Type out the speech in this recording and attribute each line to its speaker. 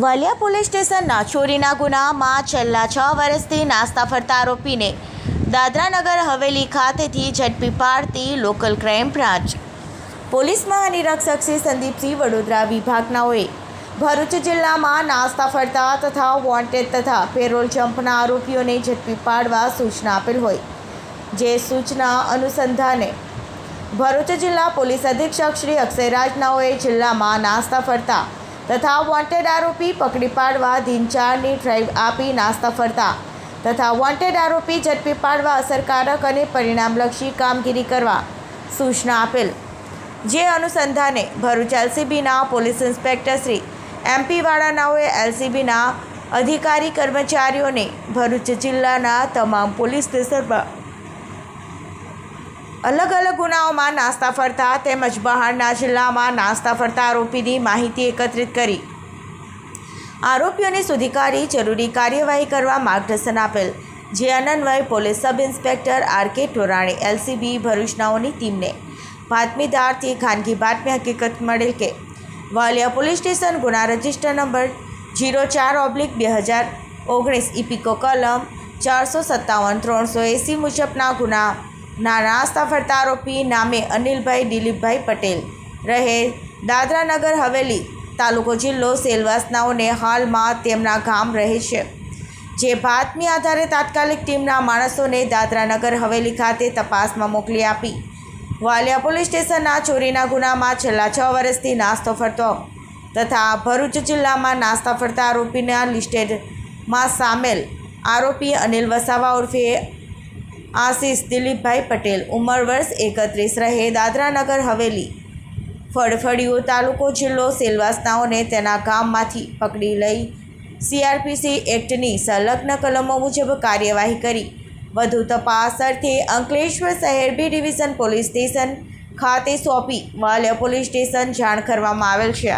Speaker 1: Valia police સ્ટેશનના ચોરીના ગુનામાં છેલ્લા 6 વર્ષથી નાસ્તા ફરતા આરોપીને દાદરાનગર હવેલી ખાતેથી ઝડપી પાડતી લોકલ ક્રાઇમ બ્રાન્ચ પોલીસ મહાનિરીક્ષક શ્રી સંદીપસિંહ વડોદરા વિભાગનાઓએ ભરૂચ જિલ્લામાં નાસ્તા ફરતા તથા વોન્ટેડ તથા પેરોલ જમ્પના આરોપીઓને ઝડપી પાડવા સૂચના આપેલ હોય, જે સૂચના અનુસંધાને ભરૂચ જિલ્લા પોલીસ અધિક્ષક શ્રી અક્ષયરાજ નાઓએ જિલ્લામાં નાસ્તા ફરતા તથા વોન્ટેડ આરોપી પકડી પાડવા દિનચારની ડ્રાઈવ આપી નાસ્તા ફરતા તથા વોન્ટેડ આરોપી ઝડપી પાડવા અસરકારક અને પરિણામલક્ષી કામગીરી કરવા સૂચના આપેલ, જે અનુસંધાને ભરૂચ એલસીબીના પોલીસ ઇન્સ્પેક્ટર શ્રી એમપી વાળાનાઓએ એલસીબીના અધિકારી કર્મચારીઓને ભરૂચ જિલ્લાના તમામ પોલીસ સ્ટેશનમાં અલગ અલગ ગુનાઓમાં નાસ્તા ફરતા તેમજ બહારના જિલ્લામાં નાસ્તા ફરતા આરોપીની માહિતી એકત્રિત કરી આરોપીઓને શોધી કાઢી જરૂરી કાર્યવાહી કરવા માર્ગદર્શન આપેલ, જે અન્વયે police sub inspector RK. Torani LCB ભરૂચનાઓની ટીમને બાતમીદારથી ખાનગી બાતમી હકીકત મળેલ કે વાલિયા પોલીસ સ્ટેશન ગુના રજિસ્ટર નંબર 04/2019 ઇપિકો કલમ 457-380 મુજબના ગુના નાસ્તા ફરતા આરોપી નામે અનિલભાઈ દિલીપભાઈ પટેલ રહે દાદરાનગર હવેલી તાલુકો જિલ્લો સેલવાસનાઓને હાલમાં તેમના ગામ રહે છે, જે બાતમી આધારે તાત્કાલિક ટીમના માણસોને દાદરાનગર હવેલી ખાતે તપાસમાં મોકલી આપી વાલિયા પોલીસ સ્ટેશનના ચોરીના ગુનામાં છેલ્લા 6 વર્ષથી નાસ્તો ફરતો તથા ભરૂચ જિલ્લામાં નાસ્તા ફરતા આરોપીના લિસ્ટેડમાં સામેલ આરોપી અનિલ વસાવા ઉર્ફે આશીષ દિલીપભાઈ પટેલ ઉંમર વર્ષ 31 રહે દાદરાનગર હવેલી ફળફળિયું તાલુકો જિલ્લો સેલવાસનાઓને તેના ગામમાંથી પકડી લઈ CRPC એક્ટની સંલગ્ન કલમો મુજબ કાર્યવાહી કરી વધુ તપાસ અર્થે અંકલેશ્વર શહેર બી ડિવિઝન પોલીસ સ્ટેશન ખાતે સોંપી વાલિયા પોલીસ સ્ટેશન જાણ કરવામાં આવેલ છે।